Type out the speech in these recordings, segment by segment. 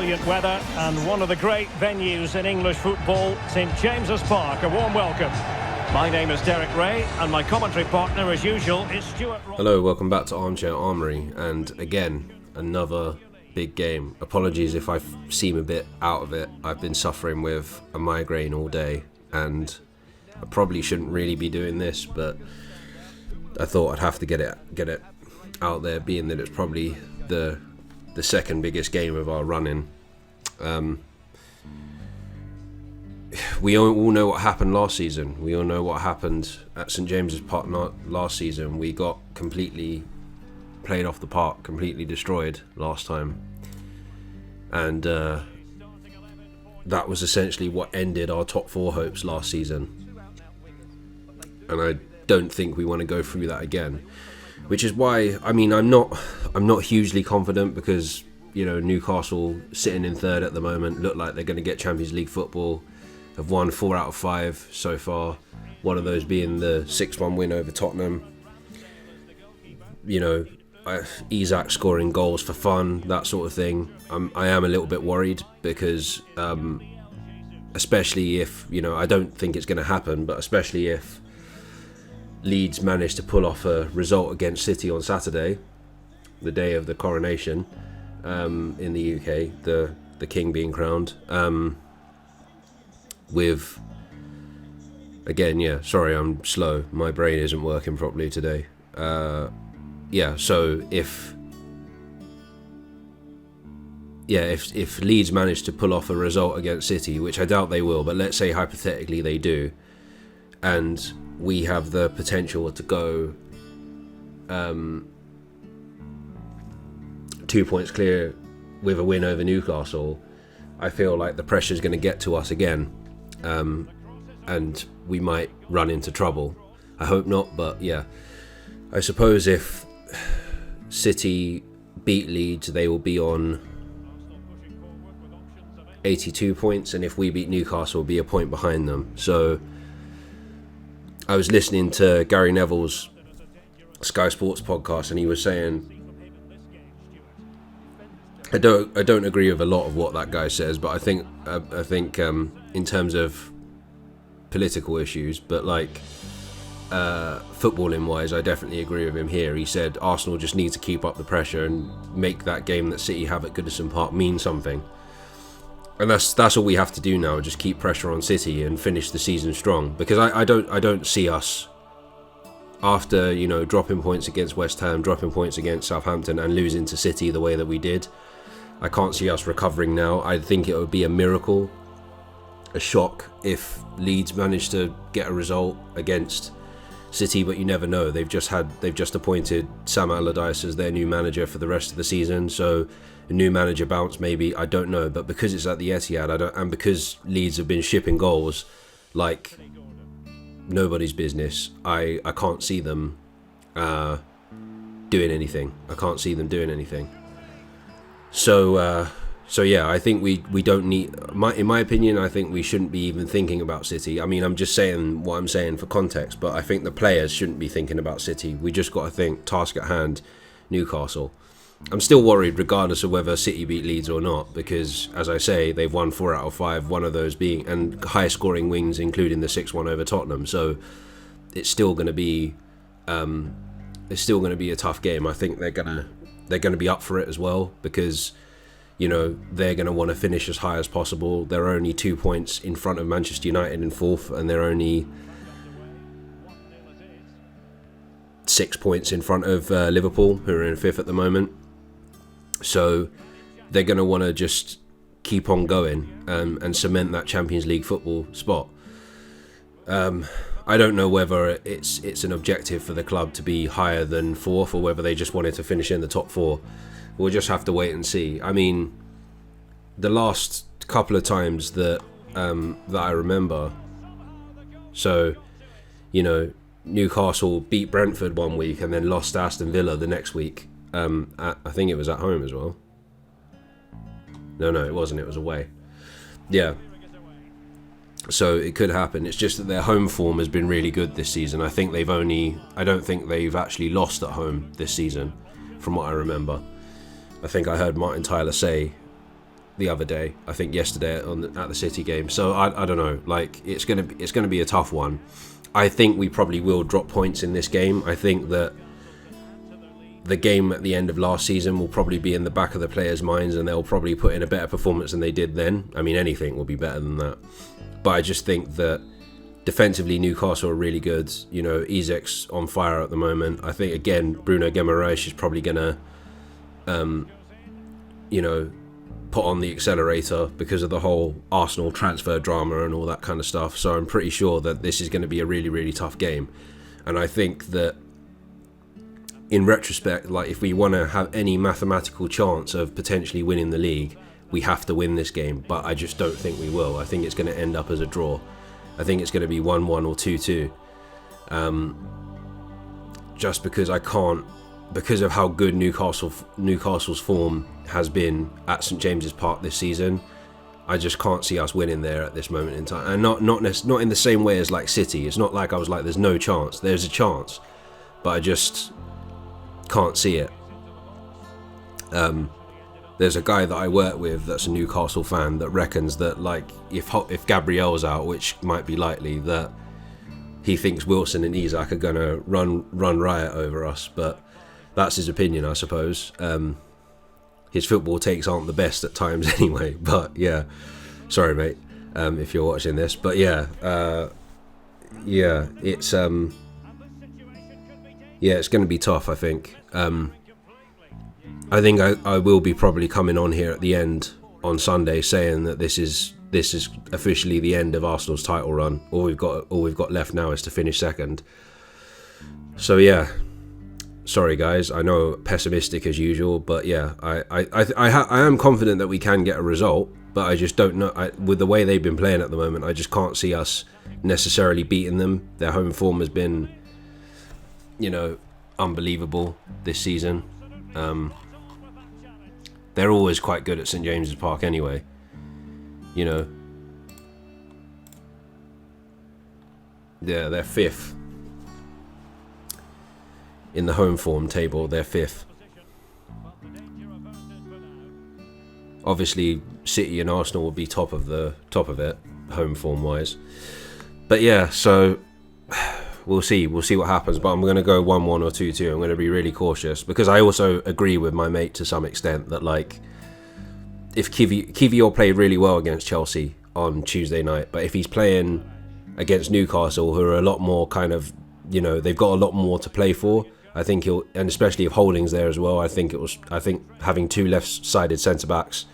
brilliant weather and one of the great venues in English football, St James's Park. A warm welcome. My name is Derek Ray and my commentary partner as usual is Stuart Ross. Hello, welcome back to Armchair Armoury, and again, another big game. Apologies if I seem a bit out of it. I've been suffering with a migraine all day and I probably shouldn't really be doing this, but I thought I'd have to get it out there, being that it's probably the second biggest game of our run-in. We all know what happened last season. We all know what happened at St James's Park last season. We got completely played off the park, completely destroyed last time. And that was essentially what ended our top four hopes last season. And I don't think we want to go through that again. Which is why, I mean, I'm not hugely confident because, you know, Newcastle sitting in third at the moment look like they're going to get Champions League football. Have won 4 out of 5 so far. One of those being the 6-1 win over Tottenham. You know, Isak scoring goals for fun, that sort of thing. I am a little bit worried because, especially if, you know, I don't think it's going to happen, but especially if Leeds managed to pull off a result against City on Saturday, the day of the coronation in the UK, the king being crowned. With, again, yeah, sorry, I'm slow. My brain isn't working properly today. So if Leeds manage to pull off a result against City, which I doubt they will, but let's say hypothetically they do, and we have the potential to go 2 points clear with a win over Newcastle, I feel like the pressure is going to get to us again, and we might run into trouble. I hope not, but yeah. I suppose if City beat Leeds, they will be on 82 points, and if we beat Newcastle, we'll be a point behind them. So I was listening to Gary Neville's Sky Sports podcast, and he was saying, I don't agree with a lot of what that guy says, but I think in terms of political issues, but like footballing wise, I definitely agree with him here. He said Arsenal just need to keep up the pressure and make that game that City have at Goodison Park mean something. And that's all we have to do now, just keep pressure on City and finish the season strong. Because I don't see us, after, you know, dropping points against West Ham, dropping points against Southampton and losing to City the way that we did, I can't see us recovering now. I think it would be a miracle, a shock, if Leeds managed to get a result against City, but you never know. They've just appointed Sam Allardyce as their new manager for the rest of the season, so a new manager bounce maybe, I don't know. But because it's at the Etihad, and because Leeds have been shipping goals like nobody's business, I can't see them doing anything. I can't see them doing anything. So yeah, I think we don't need. In my opinion, I think we shouldn't be even thinking about City. I mean, I'm just saying what I'm saying for context, but I think the players shouldn't be thinking about City. We just got to think task at hand, Newcastle. I'm still worried regardless of whether City beat Leeds or not, because as I say, they've won 4 out of 5, one of those being, and high scoring wins, including the 6-1 over Tottenham. So it's still going to be a tough game. I think they're going to be up for it as well, because, you know, they're going to want to finish as high as possible. They're only 2 points in front of Manchester United in 4th, and they're only 6 points in front of Liverpool, who are in 5th at the moment. So they're going to want to just keep on going and cement that Champions League football spot. I don't know whether it's an objective for the club to be higher than 4th, or whether they just wanted to finish in the top 4. We'll just have to wait and see. I mean, the last couple of times that I remember, so, you know, Newcastle beat Brentford one week and then lost to Aston Villa the next week. I think it was at home as well. No, it wasn't. It was away. Yeah. So it could happen. It's just that their home form has been really good this season. I don't think they've actually lost at home this season, from what I remember. I think I heard Martin Tyler say the other day. I think yesterday at the City game. So I don't know. Like it's gonna be a tough one. I think we probably will drop points in this game. I think that the game at the end of last season will probably be in the back of the players' minds, and they'll probably put in a better performance than they did then. I mean, anything will be better than that. But I just think that defensively, Newcastle are really good. You know, Isak's on fire at the moment. I think, again, Bruno Guimaraes is probably going to, you know, put on the accelerator because of the whole Arsenal transfer drama and all that kind of stuff. So I'm pretty sure that this is going to be a really, really tough game. And I think that in retrospect, like if we want to have any mathematical chance of potentially winning the league, we have to win this game. But I just don't think we will. I think it's going to end up as a draw. I think it's going to be 1-1 or 2-2. Just because I can't, because of how good Newcastle's form has been at St James's Park this season, I just can't see us winning there at this moment in time. And not in the same way as like City. It's not like I was like, there's no chance. There's a chance, but I just can't see it. There's a guy that I work with that's a Newcastle fan that reckons that like if Gabriel's out, which might be likely, that he thinks Wilson and Isak are gonna run riot over us. But that's his opinion, I suppose. His football takes aren't the best at times anyway. But yeah, sorry mate, if you're watching this. But yeah, it's it's going to be tough, I think. I think I will be probably coming on here at the end on Sunday saying that this is officially the end of Arsenal's title run. All we've got left now is to finish second. So yeah, sorry guys, I know pessimistic as usual, but yeah, I am confident that we can get a result, but I just don't know. With the way they've been playing at the moment, I just can't see us necessarily beating them. Their home form has been, you know, unbelievable this season. They're always quite good at St James's Park anyway, you know. Yeah, they're fifth in the home form table. They're fifth. Obviously City and Arsenal will be top of it home form wise, but yeah, so we'll see what happens. But I'm going to go 1-1 or 2-2. I'm going to be really cautious because I also agree with my mate to some extent that like if Kivior played really well against Chelsea on Tuesday night, but if he's playing against Newcastle, who are a lot more kind of, you know, they've got a lot more to play for, I think he'll, and especially if Holding's there as well, I think having two left-sided centre-backs,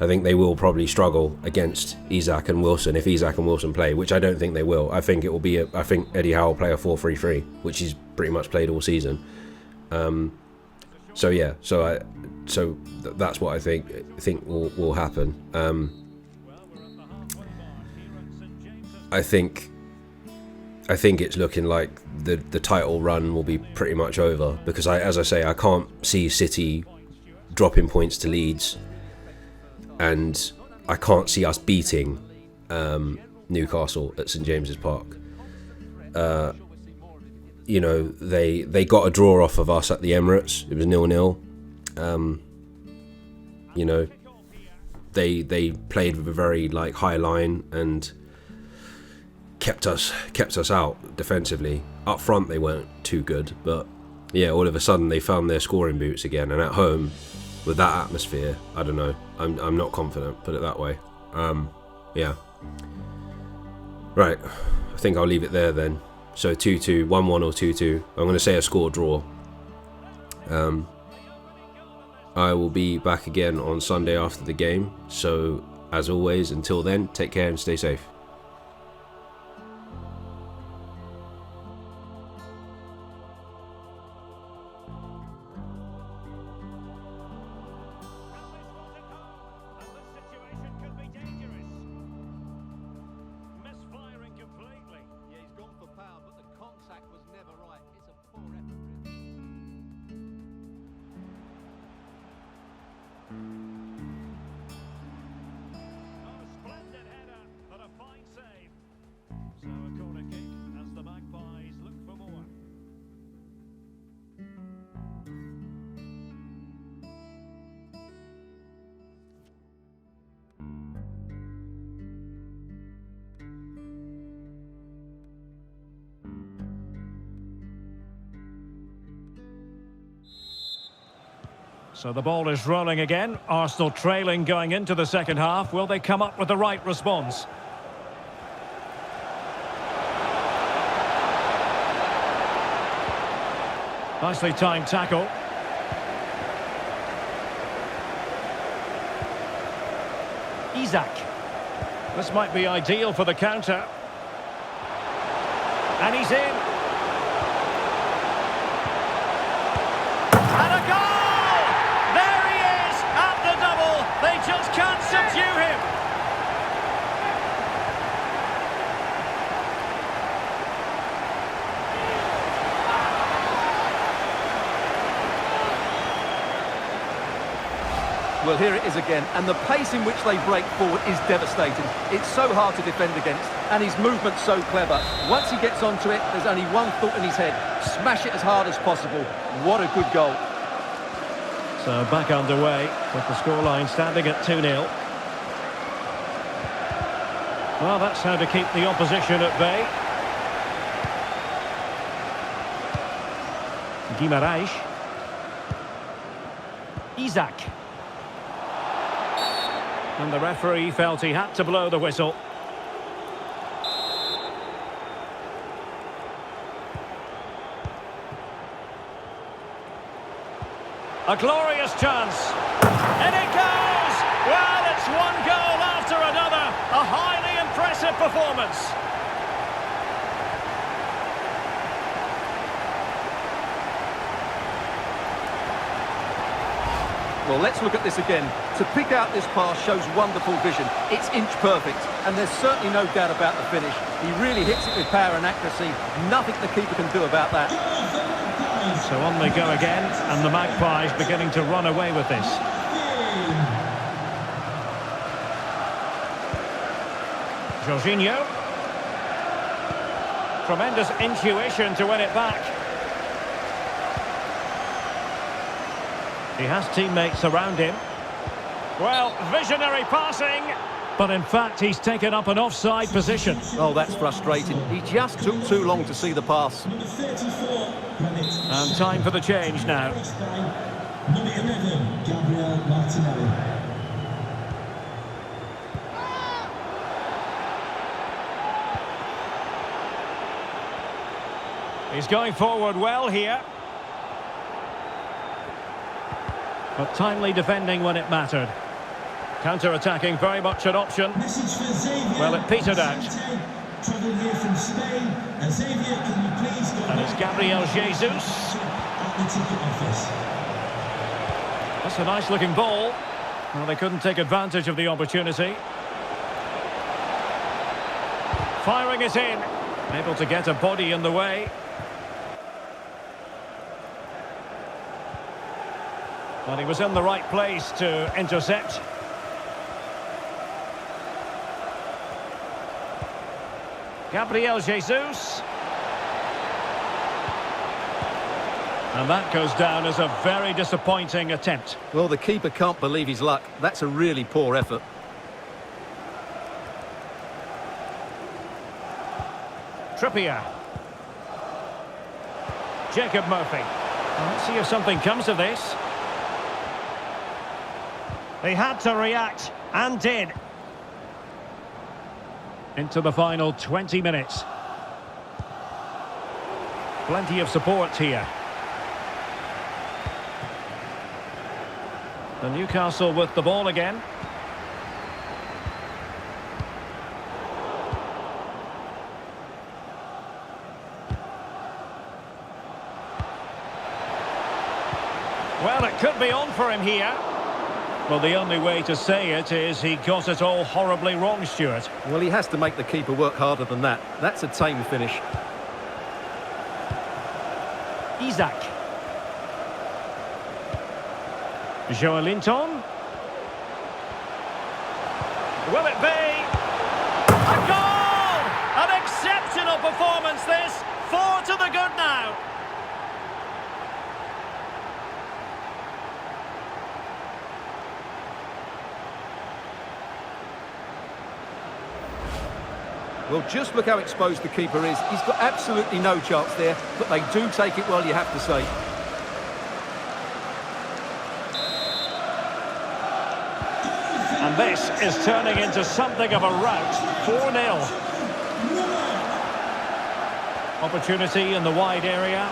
I think they will probably struggle against Isak and Wilson if Isak and Wilson play, which I don't think they will. I think it will be I think Eddie Howe will play a 4-3-3, which he's pretty much played all season. So yeah, so that's what I think will happen. I think it's looking like the title run will be pretty much over because as I say, I can't see City dropping points to Leeds. And I can't see us beating Newcastle at St James's Park. You know, they got a draw off of us at the Emirates. It was 0-0. You know, they played with a very like high line and kept us out defensively. Up front they weren't too good, but yeah, all of a sudden they found their scoring boots again. And at home, with that atmosphere, I don't know. I'm not confident, put it that way. Yeah. Right. I think I'll leave it there then. So 2-2, 1-1 or 2-2. I'm going to say a score draw. I will be back again on Sunday after the game. So as always, until then, take care and stay safe. Splendid header, but a fine So the ball is rolling again. Arsenal trailing going into the second half. Will they come up with the right response? Nicely timed tackle. Isak. This might be ideal for the counter. And he's in. And a goal! There he is at the double. They just can't subdue him. Well, here it is again, and the pace in which they break forward is devastating. It's so hard to defend against, and his movement's so clever. Once he gets onto it, there's only one thought in his head: smash it as hard as possible. What a good goal. So back underway with the scoreline standing at 2-0. Well, that's how to keep the opposition at bay. Guimaraes. Isak. And the referee felt he had to blow the whistle. A glorious chance. And it goes! Well, it's one goal after another. A highly impressive performance. Well, let's look at this again. To pick out this pass shows wonderful vision. It's inch perfect, and there's certainly no doubt about the finish. He really hits it with power and accuracy. Nothing the keeper can do about that. So on they go again, and the Magpies beginning to run away with this. Jorginho. Tremendous intuition to win it back. He has teammates around him. Well, visionary passing. But in fact, he's taken up an offside position. Oh, that's frustrating. He just took too long to see the pass. And time for the change now. Number 11, Gabriel Martinelli. He's going forward well here. But timely defending when it mattered. Counter-attacking very much an option. Well, it petered out. Travelling here from Spain. Xavier, can you please go And it's Gabriel Jesus. at the ticket office? That's a nice-looking ball. Well, they couldn't take advantage of the opportunity. Firing it in. Able to get a body in the way. Well, he was in the right place to intercept. Gabriel Jesus. And that goes down as a very disappointing attempt. Well, the keeper can't believe his luck. That's a really poor effort. Trippier. Jacob Murphy. Well, let's see if something comes of this. They had to react, and did. Into the final 20 minutes. Plenty of support here. The Newcastle with the ball again. Well, it could be on for him here. Well, the only way to say it is he got it all horribly wrong, Stuart. Well, he has to make the keeper work harder than that. That's a tame finish. Isak. Joelinton. Will it be? A goal! An exceptional performance this. 4 to the good now. Well, just look how exposed the keeper is. He's got absolutely no chance there, but they do take it well, you have to say. this is turning into something of a rout. 4-0. Opportunity in the wide area.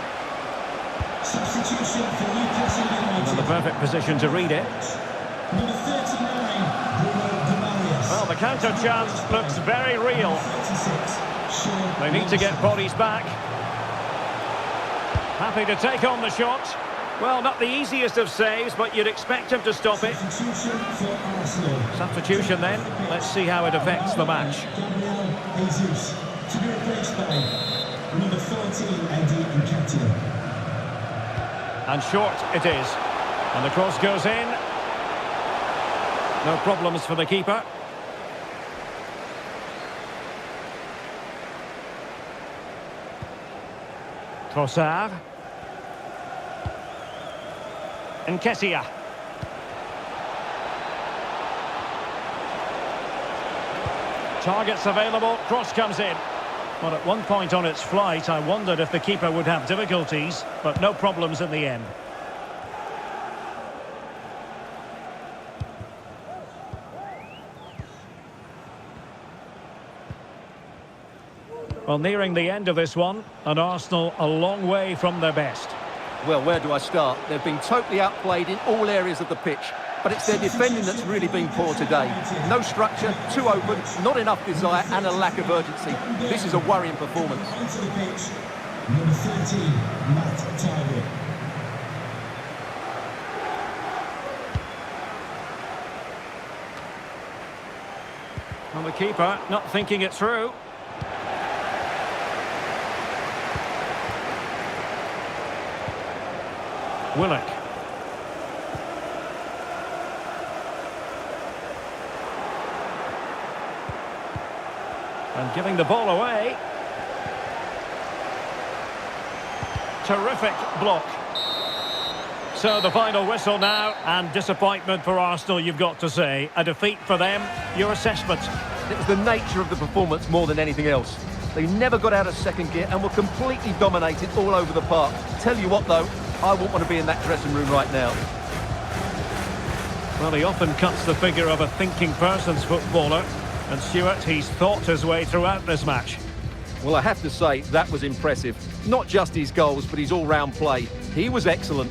Substitution for Newcastle United. And the perfect position to read it. Number 39, Well, the counter chance looks very real. 36, They need to get bodies back. Happy to take on the shot. Well, not the easiest of saves, but you'd expect him to stop it. Substitution for Arsenal. Substitution then. Let's see how it affects the match. Gabriel Jesus to be replaced by number 14, Eddie Nketiah. And short it is. And the cross goes in. No problems for the keeper. Trossard. Nketiah. Targets available, cross comes in. Well, at one point on its flight, I wondered if the keeper would have difficulties, but no problems in the end. Well, nearing the end of this one, and Arsenal a long way from their best. Well, where do I start? They've been totally outplayed in all areas of the pitch. But it's their defending that's really been poor today. No structure, too open, not enough desire and a lack of urgency. This is a worrying performance. Onto the pitch, number 13, Matt Target. And the keeper not thinking it through. Willock. And giving the ball away. Terrific block. So the final whistle now, and disappointment for Arsenal, you've got to say. A defeat for them. Your assessment? It was the nature of the performance more than anything else. They never got out of second gear and were completely dominated all over the park. Tell you what, though, I wouldn't want to be in that dressing room right now. Well, he often cuts the figure of a thinking person's footballer. And Stuart, he's thought his way throughout this match. Well, I have to say, that was impressive. Not just his goals, but his all-round play. He was excellent.